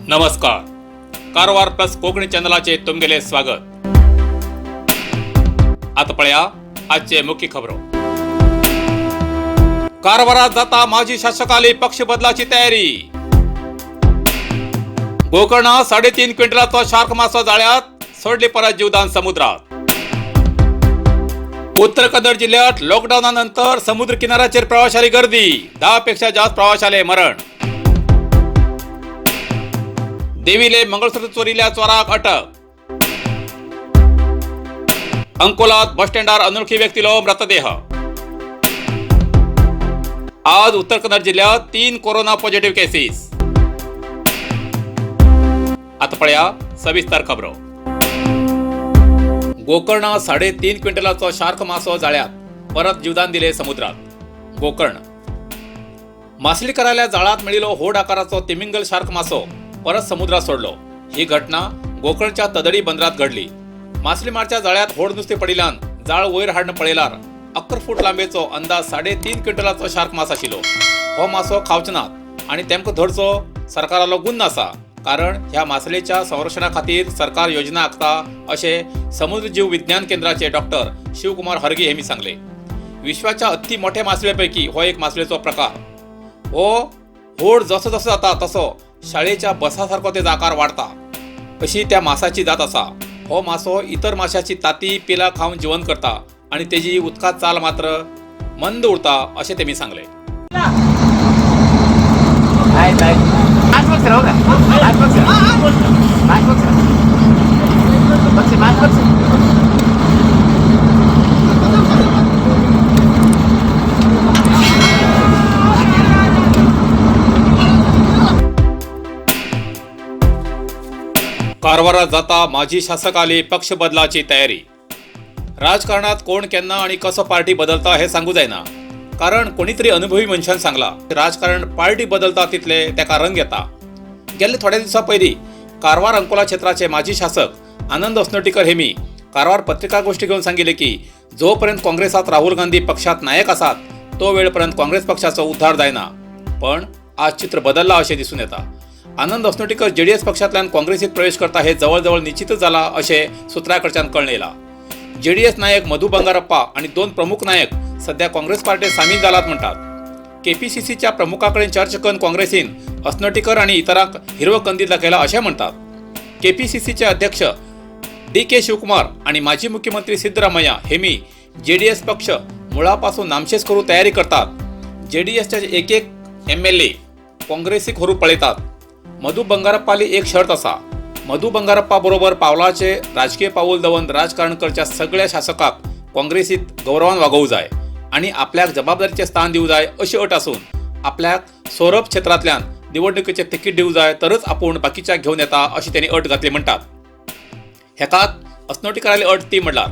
नमस्कार. कारवार प्लस कोकणी चॅनलाचे तुमगेले स्वागत. आता पळया आजचे मुख्य खबरो. कारवारात जाता माजी शासकाली पक्ष बदलाची तयारी. गोकर्ण 3.5 क्विंटलाचो शार्क मासो जाळ्यात, सोडली परत जीवदान समुद्रात. उत्तर कन्नड जिल्ह्यात लॉकडाऊनानंतर समुद्र किनाऱ्याचेर प्रवाशांची गर्दी, 10 पेक्षा जास्त प्रवाशाले मरण. देवीले मंगळसूत्र चोरील्या चोराक अटक. अंकोलात बस स्टँडार अनोळखी व्यक्तीलो मृतदेह. आज उत्तर कन्नड जिल्ह्यात 3 कोरोना पॉझिटिव्ह केसेस. आता पळया सविस्तर खबरो. गोकर्ण 3.5 क्विंटलाचो शार्क मासो जाळ्यात, परत जीवदान दिले समुद्रात. गोकर्ण मासळी करायला जाळात मिळिलो होड आकाराचो तिमिंगल शार्क मासो परत समुद्रात सोडलो. ही घटना गोकर्णच्या तदडी बंदरात घडली. मासळीमारच्या जाळ्यात होड नुस्तें पडिल्यान जाळ वयर हाडणं पळयल्यार 11 फूट लांबेचो अंदाज 3.5 क्विंटलाचो शार्क मास आशिल्लो. हो मासो खावचो नात आनी तेमकां धरचो सरकारालो गुन्ह आसा, कारण ह्या मासळेच्या संरक्षणा खातीर सरकार योजना आखता, अशें समुद्र जीव विज्ञान केंद्राचे डॉक्टर शिवकुमार हरगी हेमी सांगले. विश्वाच्या अति मोठ्या मासळेपैकी हो एक मासळेचो प्रकार. हो होड जसो जसो जाता तसो शाळेच्या बसासारको तेजो आकार वाडता, अशी त्या मासाची जात आसा. हो मासो इतर माशाची ताती पिला खावन जिवन करता आनी तेजी उदकांत चाल मात्र मंद उरता, अशें तेमी सांगले. कारवारात जाता माजी शासकाली पक्ष बदलाची तयारी. राजकारणात कोण केन्ना आणि कसो पार्टी बदलता हे सांगू जायना, कारण कोणीतरी अनुभवी मनशान सांगला राजकारण पार्टी बदलता तितले तेका रंग येता. गेल्ले थोड्या दिवसां पयलीं कारवार अंकोला क्षेत्राचे माजी शासक आनंद अस्नोटीकर हेमी कारवार पत्रिकागोष्ठी घेवन सांगिल्ले की जोपर्यंत काँग्रेसात राहुल गांधी पक्षात नायक आसात तो वेळपर्यंत काँग्रेस पक्षाचो उद्धार जायना. पण आज चित्र बदलला अशें दिसून येता. आनंद अस्नोटीकर जेडीएस पक्षांतल्यान काँग्रेसीत प्रवेश करता हे जवळ निश्चितच जाला अशें सुत्राकडच्यान कळून येयला. जेडीएस नायक मधु बंगारप्पा आणि 2 प्रमुख नायक सध्या काँग्रेस पार्टीत सामील जालात म्हणटात. केपीसीसीच्या प्रमुखाकडेन चर्चा करून काँग्रेसीन अस्नोटीकर आणि इतरांक हिरवो कंदील दाखयला अशें म्हणटात. केपीसीसीचे अध्यक्ष DK शिवकुमार आणि माजी मुख्यमंत्री सिद्धरामय्या हेमी जेडीएस पक्ष मुळापासून नामशेष करू तयारी करतात. जेडीएसचे एक MLA काँग्रेसीक हरू पळयतात. मधु बंगारप्पाली एक शर्त आसा. मधु बंगारप्पा बरोबर पावलाचे राजकीय पाऊल दवन राजकारण करच्या सगळ्या शासकाक काँग्रेसीत गौरवान वागोवं जाय आणि आपल्याक जबाबदारीचे स्थान दिवं जाय अशी अट आसून आपल्याक सोरप क्षेत्रांतल्यान निवडणुकीचे तिकीट दिवं जाय तरच आपूण बाकीच्या घेवन येता अशी त्यांनी अट घातली म्हणटात. हेकात अस्नोटीकराली अट ती म्हणल्यार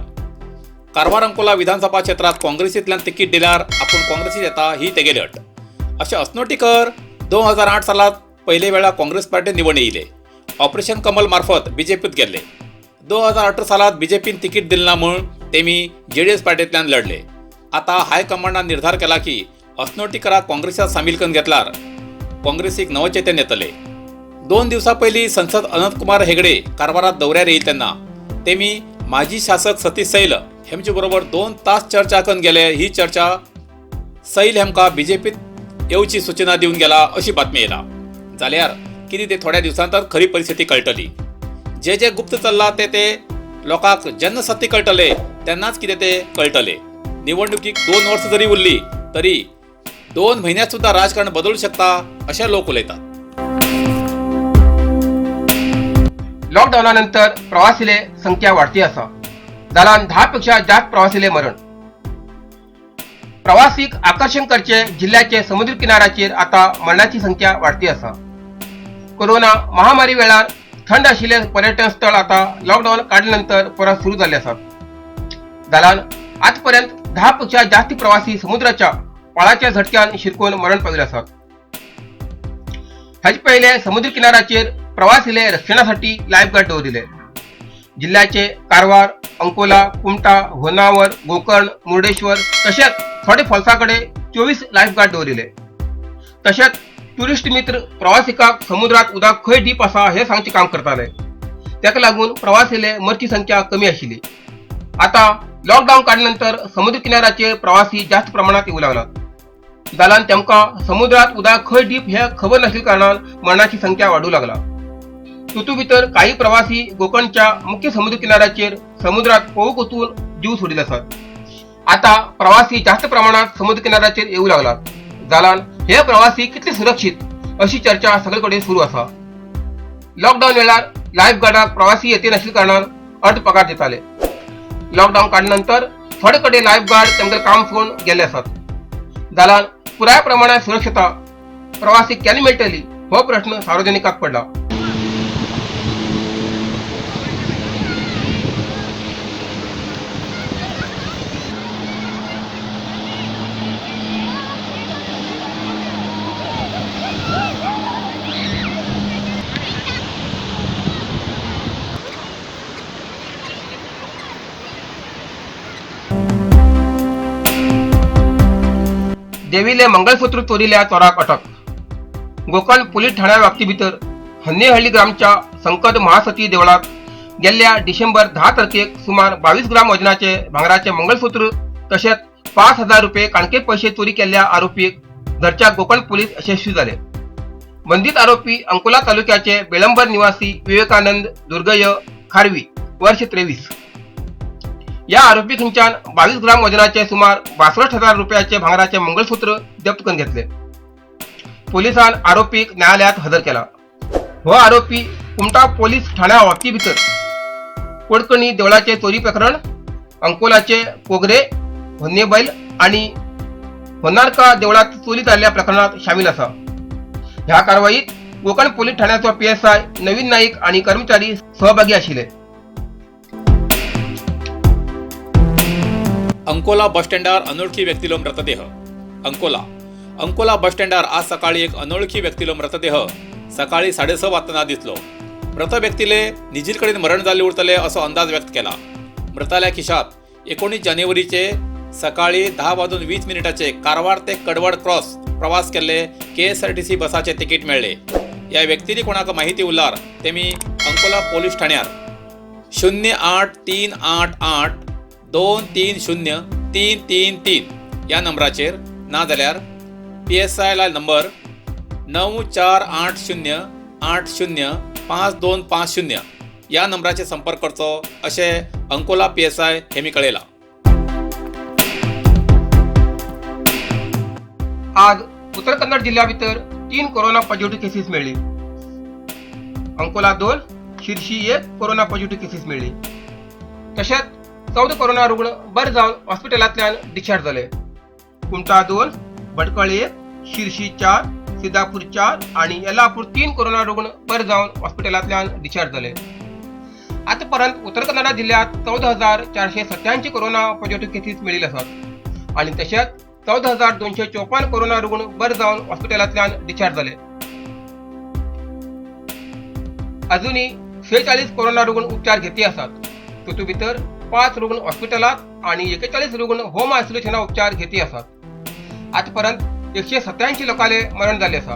कारवार अंकोला विधानसभा क्षेत्रात काँग्रेसींतल्यान तिकीट दिल्यार आपूण काँग्रेसीत येता ही तेगेली अट. अशें अस्नोटीकर 2008 सालात पहिले वेळा काँग्रेस पार्टीत निवडून येयले. ऑपरेशन कमल मार्फत बीजेपीत गेले. 2018 सालात बीजेपीन तिकीट दिले ना म्हणून तेमी जेडीएस पार्टींतल्यान लढले. आता हायकमांडान निर्धार केला की अस्नोटीकराक काँग्रेसात सामील करून घेतल्यार काँग्रेसीक नवचैतन्य येतले. 2 दिवसां पयलीं संसद अनंतकुमार हेगडे कारवारात दौऱ्यार येयले तेन्ना तेमी माजी शासक सतीश सैल हेमचे बरोबर 2 तास चर्चा करून गेले. ही चर्चा सैल हेमकां बीजेपीत येवची सूचना दिवन गेला अशी बातमी येयला. जाल्यार कितें ते थोड्या दिवसांतर खरी परिस्थिती कळटली. जे गुप्त चल्ला ते लोकांक जेन्ना सत्य कळटले तेन्नाच कितें ते कळटले. निवडणुकीक 2 वर्सां जरी उरली तरी 2 म्हयन्यांत सुद्दां राजकारण बदलू शकता अशें लोक उलयतात. लॉकडाऊनानंतर प्रवासीले संख्या वाढती आसा. जाल्यार 10 पेक्षा जास्त प्रवासीले मरण. प्रवासीक आकर्षण करचे जिल्ह्याचे समुद्र किनाऱ्याचेर आता मरणाची संख्या वाढती आसा. कोरोना महामारी वेळार थंड आशिल्ले पर्यटन स्थळ आता लॉकडाऊन काडल्यानंतर परत सुरू झाले आसात. जाल्यार आजपर्यंत 10 पेक्षा जास्त प्रवासी समुद्राच्या पाळाच्या झटक्यान शिरकून मरण पावले आसात. हाचे पहिले समुद्र किनाऱ्याचेर प्रवासीले रक्षणासाठी लाईफगार्ड दवरिले. जिल्ह्याचे कारवार, अंकोला, कुमटा, होन्नावर, गोकर्ण, मुर्डेश्वर तसेच थोडे फॉल्साकडे 24 लाईफगार्ड दवरिले. तसेच टुरिस्ट मित्र प्रवासिकाक समुद्रात उदक खंय डीप आसा हे सांगचे काम करताले. त्याका लागून प्रवासीले मरची संख्या कमी आशिल्ली. आता लॉकडाऊन काडल्यानंतर समुद्र किनाऱ्याचेर प्रवासी जास्त प्रमाणात येऊ लागलात. जाल्यार तेमकां समुद्रात उदक खंय डीप हे खबर नाशिल्ल्या कारणान मरणाची संख्या वाढू लागला. तातूंत भितर काही प्रवासी कोकणच्या मुख्य समुद्र किनाऱ्याचेर समुद्रात पोवूंक वचून जीव सोडिल्ले आसात. आता प्रवासी जास्त प्रमाणात समुद्र किनाऱ्याचेर येऊ लागलात. जाल्यार हे प्रवासी कितले सुरक्षीत अशी चर्चा सगळीकडे सुरू आसा. लॉकडाऊन वेळार लाईफ गार्डाक प्रवासी येते नाशिल्ल्या कारणान अर्ध पगार दिताले. लॉकडाऊन काडल्यानंतर थोडे कडेन लाईफ गार्ड तेंगे काम सोडून गेले आसात. जाल्यार पुराय प्रमाणात सुरक्षता प्रवासी केन्ना मेळटली हो प्रश्न सार्वजनिकाक पडला. देवीले मंगळसूत्र चोरिल्ल्या चोराक अटक. गोकर्ण पोलीस ठाण्या व्याप्ती भितर हन्नेहळ्ळी ग्रामच्या संकट महासती देवळात गेल्ल्या डिसेंबर 10 तारखेक सुमार 22 ग्राम वजनाचे भांगराचे मंगळसूत्र तशेंच 5,000 रुपये काणके पैसे चोरी केल्ल्या आरोपीक धरच्या गोकर्ण पोलीस यशस्वी झाले. बंधित आरोपी अंकोला तालुक्याचे बेळंबर निवासी विवेकानंद दुर्गय खारवी वर्ष 23. या आरोपी खंयच्यान 22 ग्राम वजनाचे सुमार 62,000 रुपयाचे भांगराचे मंगळसूत्र जप्त करून घेतले. पोलिसांन आरोपीक न्यायालयात हजर केला. हो आरोपी कुमटा पोलीस ठाण्या व्याप्ती भितर कोडकणी देवळाचे चोरी प्रकरण, अंकोलाचे कोगरे, होन्नेबैल आणि होन्नारका देवळात चोरी जाल्ल्या प्रकरणात शामील आसा. ह्या कारवाईत कोकण पोलीस ठाण्याचो PSI नवीन नाईक आणि कर्मचारी सहभागी आशिल्ले. अंकोला बस स्टँडार अनोळखी व्यक्तीलो मृतदेह. अंकोला बस स्टँडार आज सकाळी एक अनोळखी व्यक्तीलो मृतदेह सकाळी 6:30 वाजताना दिसलो. मृत व्यक्तीले निजील कडेन मरण जाल्ले उरतले असो अंदाज व्यक्त केला. मृताल्या खिशात 19 जानेवारीचे सकाळी 10:20 कारवार ते कडवड क्रॉस प्रवास केल्ले KSRTC बसाचे तिकीट मेळ्ळे. या व्यक्तीनी कोणाक माहिती उरल्यार तेमी अंकोला पोलीस ठाण्यार 083882303333 या नंबराचेर ना जाल्यार PSI ला नंबर 9480805250 या नंबराचेर संपर्क करचो अशें अंकोला PSI हेमी कळयला. आज उत्तर कन्नड जिल्ह्या भितर 3 कोरोना पॉझिटिव्ह केसेस मेळ्ळी. Ankola 2, Shirshi 1 corona positive cases मेळ्ळी. तशेंच 14 कोरोना रुग्ण बरे जावन हॉस्पिटलांतल्यान डिस्चार्ज जाले. कुमटा 2, भटकळ 1, शिरशी 4, सिद्धापूर 4 आणि येल्लापूर 3 कोरोना रुग्ण बरे जावन हॉस्पिटलांतल्यान डिस्चार्ज जाले. आतापर्यंत उत्तर कन्नड जिल्ह्यात 14,487 कोरोना पॉझिटिव्ह केसेस मेळिल्ले आसात आणि तशेंच 14,254 कोरोना रुग्ण बरे जावन हॉस्पिटलांतल्यान डिस्चार्ज जाले. अजूनही 46 कोरोना रुग्ण उपचार घेती आसात. तातूंत भितर 5 रुग्ण हॉस्पिटलात आणि 41 रुग्ण होम आयसोलेशना उपचार घेती आसात. आतापर्यंत 187 लोकांले मरण जाल्ले आसा.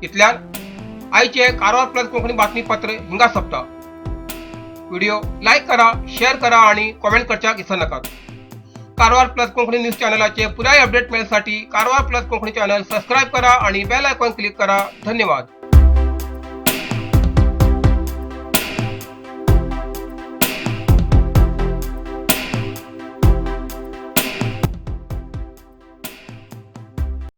इतल्यान आयचे कारवार प्लस कोंकणी बातमीपत्र हिंगा सोंपता. व्हिडिओ लाईक करा, शेअर करा आणि कॉमेंट करच्याक विसरू नकात. कारवार प्लस कोंकणी न्यूज चॅनलाचे पुराय अपडेट मेळसाठी Karwar plus Konkani channel subscribe करा आणि बेल आयकॉन क्लिक करा. धन्यवाद.